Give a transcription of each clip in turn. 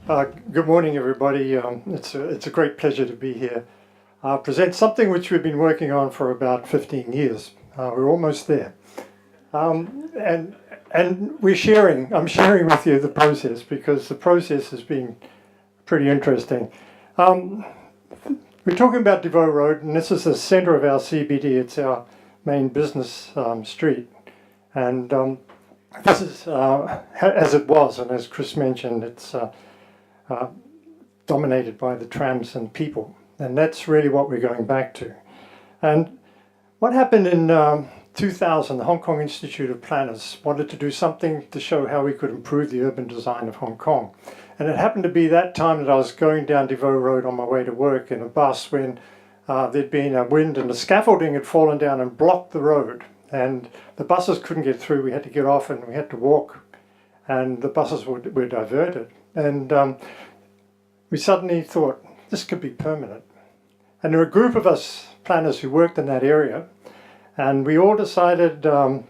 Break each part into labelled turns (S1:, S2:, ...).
S1: Good morning, everybody. It's a great pleasure to be here. Present something which we've been working on for about 15 years. We're almost there, and we're sharing. I'm sharing with you the process because the process has been pretty interesting. We're talking about Voeux Road, and this is the centre of our CBD. It's our main business street, and this is as it was, and as Chris mentioned, it's dominated by the trams and people, and that's really what we're going back to. And what happened in 2000, the Hong Kong Institute of Planners wanted to do something to show how we could improve the urban design of Hong Kong. And it happened to be that time that I was going down Voeux Road on my way to work in a bus when there'd been a wind and the scaffolding had fallen down and blocked the road, and the buses couldn't get through. We had to get off and we had to walk, and the buses were diverted. And we suddenly thought, this could be permanent. And there were a group of us planners who worked in that area, and we all decided to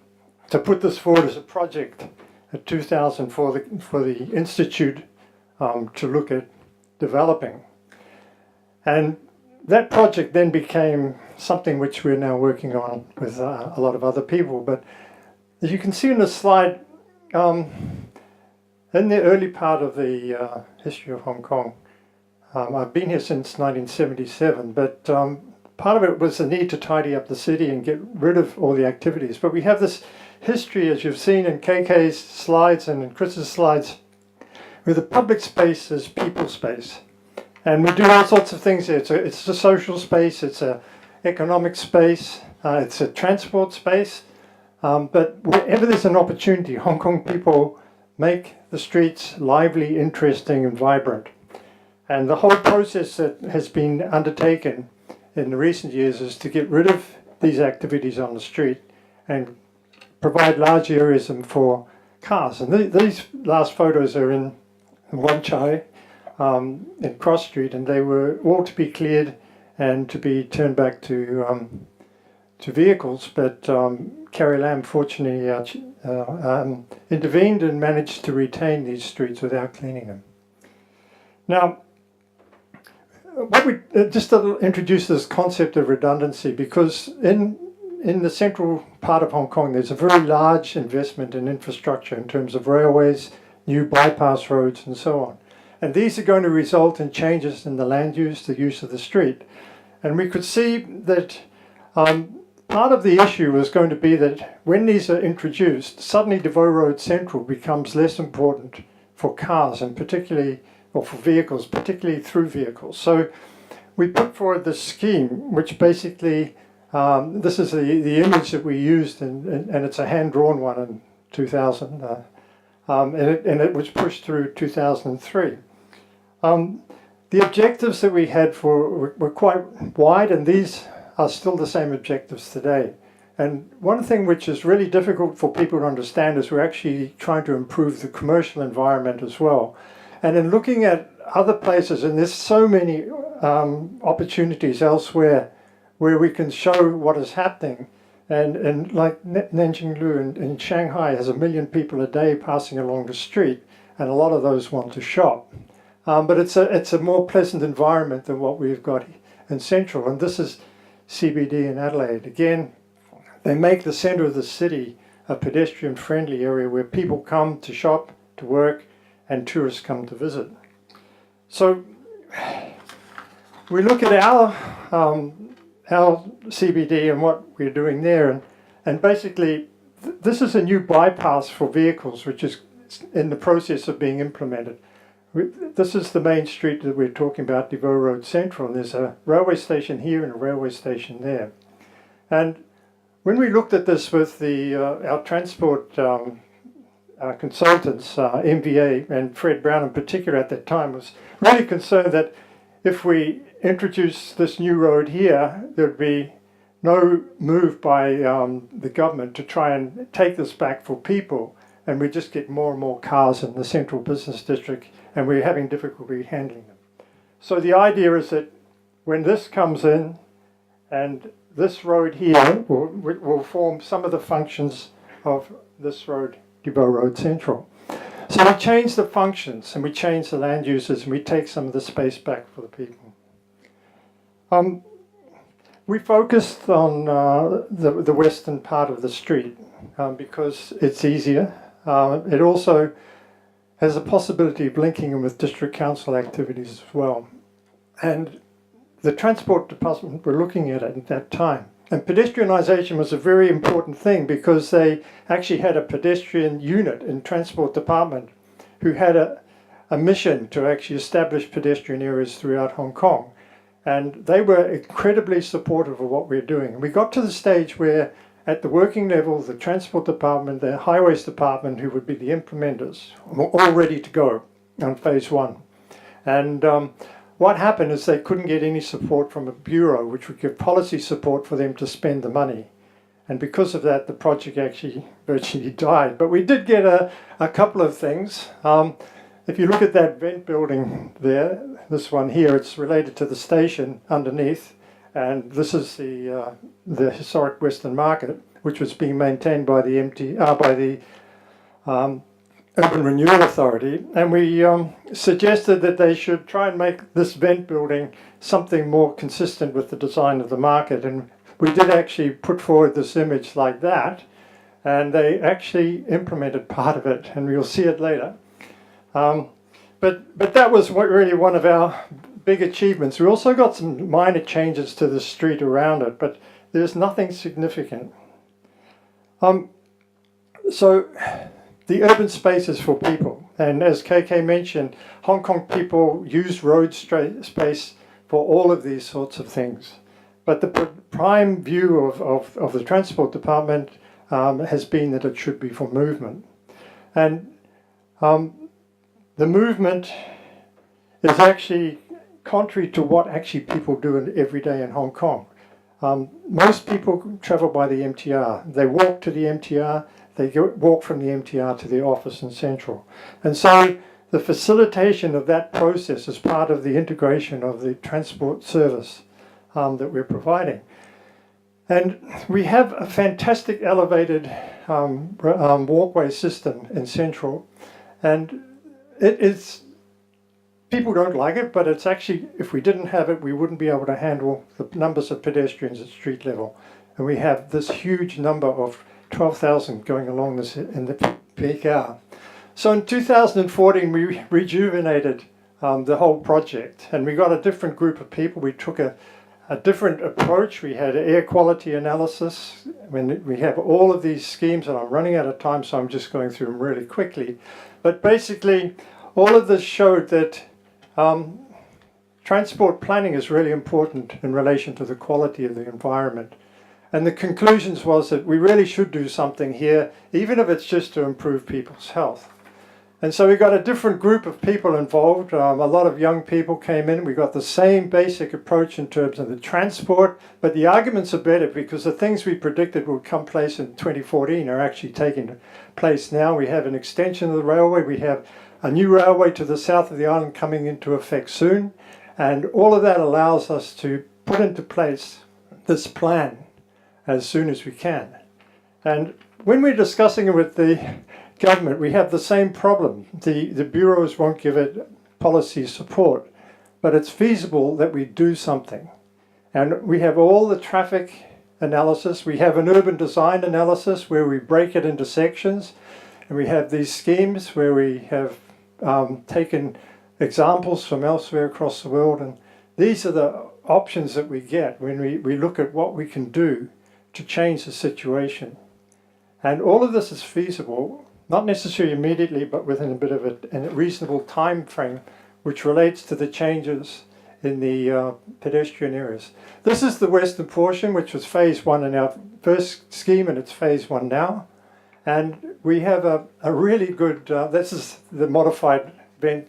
S1: put this forward as a project at 2000 for the Institute to look at developing. And that project then became something which we're now working on with a lot of other people. But as you can see in the slide, in the early part of the history of Hong Kong, I've been here since 1977, but part of it was the need to tidy up the city and get rid of all the activities. But we have this history, as you've seen in KK's slides and in Chris's slides, where the public space is people space. And we do all sorts of things here. It's a social space, it's an economic space, it's a transport space. But wherever there's an opportunity, Hong Kong people make the streets lively, interesting and vibrant. And the whole process that has been undertaken in the recent years is to get rid of these activities on the street and provide large areas for cars. And these last photos are in Wan Chai in Cross Street, and they were all to be cleared and to be turned back to vehicles. But Carrie Lam fortunately intervened and managed to retain these streets without cleaning them. Now, what we just to introduce this concept of redundancy, because in the central part of Hong Kong there's a very large investment in infrastructure in terms of railways, new bypass roads and so on. And these are going to result in changes in the land use, the use of the street. And we could see that part of the issue was going to be that when these are introduced, suddenly Voeux Road Central becomes less important for cars and particularly, or for vehicles, particularly through vehicles. So we put forward this scheme, which basically, this is the image that we used, and it's a hand-drawn one in 2000, and it was pushed through 2003. The objectives that we had were quite wide, and these are still the same objectives today. And one thing which is really difficult for people to understand is we're actually trying to improve the commercial environment as well. And in looking at other places, and there's so many opportunities elsewhere where we can show what is happening. And like Nanjinglu in Shanghai has 1 million people a day passing along the street, and a lot of those want to shop. But it's a more pleasant environment than what we've got in Central. And this is CBD in Adelaide. Again, they make the centre of the city a pedestrian-friendly area where people come to shop, to work, and tourists come to visit. So we look at our CBD and what we're doing there, and basically this is a new bypass for vehicles which is in the process of being implemented. This is the main street that we're talking about, Voeux Road Central, and there's a railway station here and a railway station there. And when we looked at this with our transport consultants, MVA, and Fred Brown in particular at that time, was really concerned that if we introduce this new road here, there'd be no move by the government to try and take this back for people, and we just get more and more cars in the central business district, and we're having difficulty handling them. So the idea is that when this comes in, and this road here will form some of the functions of this road, Voeux Road Central. So we change the functions and we change the land uses and we take some of the space back for the people. We focused on the western part of the street because it's easier. It also has a possibility of linking in with district council activities as well. And the transport department were looking at it at that time. And pedestrianisation was a very important thing because they actually had a pedestrian unit in transport department who had a mission to actually establish pedestrian areas throughout Hong Kong. And they were incredibly supportive of what we were doing. And we got to the stage where at the working level, the transport department, the highways department, who would be the implementers, were all ready to go on phase one. And what happened is they couldn't get any support from a bureau which would give policy support for them to spend the money. And because of that, the project actually virtually died. But we did get a couple of things. If you look at that vent building there, this one here, it's related to the station underneath. And this is the historic Western Market, which was being maintained by the Urban Renewal Authority, and we suggested that they should try and make this vent building something more consistent with the design of the market. And we did actually put forward this image like that, and they actually implemented part of it, and we'll see it later. But that was really one of our big achievements. We also got some minor changes to the street around it, but there's nothing significant. So the urban spaces for people, and as KK mentioned, Hong Kong people use road space for all of these sorts of things. But the prime view of the transport department has been that it should be for movement. And the movement is actually contrary to what actually people do every day in Hong Kong. Most people travel by the MTR. They walk to the MTR. They walk from the MTR to the office in Central. And so the facilitation of that process is part of the integration of the transport service that we're providing. And we have a fantastic elevated walkway system in Central. And it is, people don't like it, but it's actually, if we didn't have it, we wouldn't be able to handle the numbers of pedestrians at street level. And we have this huge number of 12,000 going along this in the peak hour. So in 2014, we rejuvenated the whole project, and we got a different group of people. We took a different approach. We had air quality analysis. When we have all of these schemes, and I'm running out of time, so I'm just going through them really quickly. But basically, all of this showed that transport planning is really important in relation to the quality of the environment. And the conclusions was that we really should do something here, even if it's just to improve people's health. And so we got a different group of people involved. A lot of young people came in. We got the same basic approach in terms of the transport, but the arguments are better because the things we predicted would come place in 2014 are actually taking place now. We have an extension of the railway. We have a new railway to the south of the island coming into effect soon. And all of that allows us to put into place this plan as soon as we can. And when we're discussing it with the government, we have the same problem. The bureaus won't give it policy support, but it's feasible that we do something. And we have all the traffic analysis. We have an urban design analysis where we break it into sections. And we have these schemes where we have taken examples from elsewhere across the world. And these are the options that we get when we look at what we can do to change the situation. And all of this is feasible, not necessarily immediately, but within a bit of a reasonable time frame, which relates to the changes in the pedestrian areas. This is the western portion, which was phase one in our first scheme, and it's phase one now. And we have a really good, this is the modified vent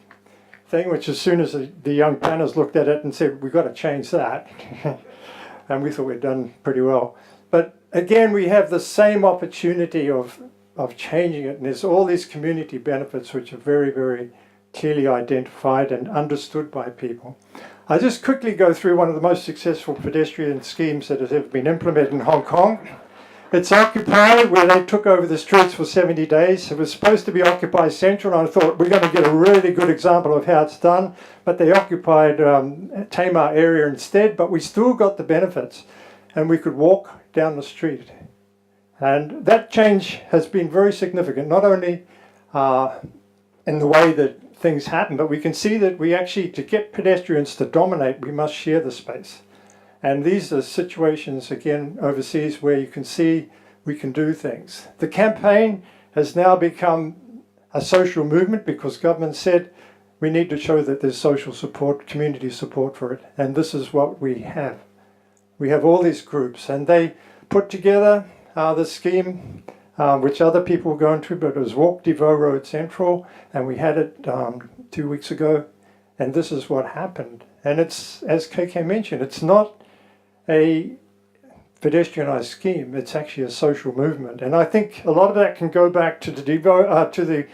S1: thing, which as soon as the young planners looked at it and said, we've got to change that. And we thought we'd done pretty well. But again, we have the same opportunity of changing it, and there's all these community benefits which are very, very clearly identified and understood by people. I'll just quickly go through one of the most successful pedestrian schemes that has ever been implemented in Hong Kong. It's Occupy, where they took over the streets for 70 days. It was supposed to be Occupy Central, and I thought we're going to get a really good example of how it's done, but they occupied Tamar area instead, but we still got the benefits, and we could walk down the street. And that change has been very significant, not only in the way that things happen, but we can see that we actually, to get pedestrians to dominate, we must share the space. And these are situations, again, overseas where you can see we can do things. The campaign has now become a social movement because government said we need to show that there's social support, community support for it. And this is what we have. We have all these groups, and they put together the scheme, which other people were going to, but it was Walk21 Road Central, and we had it 2 weeks ago, and this is what happened. And it's, as KK mentioned, it's not a pedestrianised scheme, it's actually a social movement. And I think a lot of that can go back to the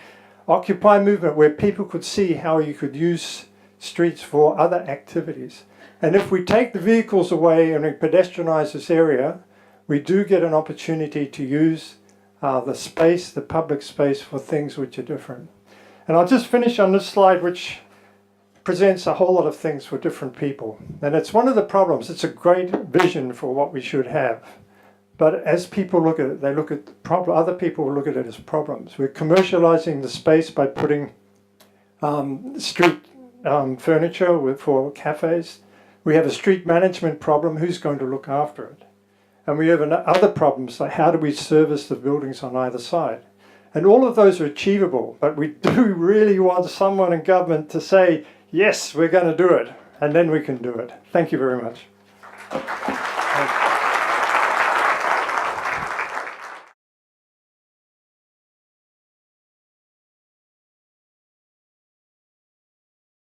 S1: Occupy movement, where people could see how you could use streets for other activities. And if we take the vehicles away and we pedestrianise this area, we do get an opportunity to use the space, the public space, for things which are different. And I'll just finish on this slide, which presents a whole lot of things for different people. And it's one of the problems. It's a great vision for what we should have. But as people look at it, they look at the problem. Other people will look at it as problems. We're commercializing the space by putting street furniture for cafes. We have a street management problem. Who's going to look after it? And we have other problems, like how do we service the buildings on either side? And all of those are achievable, but we do really want someone in government to say, yes, we're going to do it, and then we can do it. Thank you very much.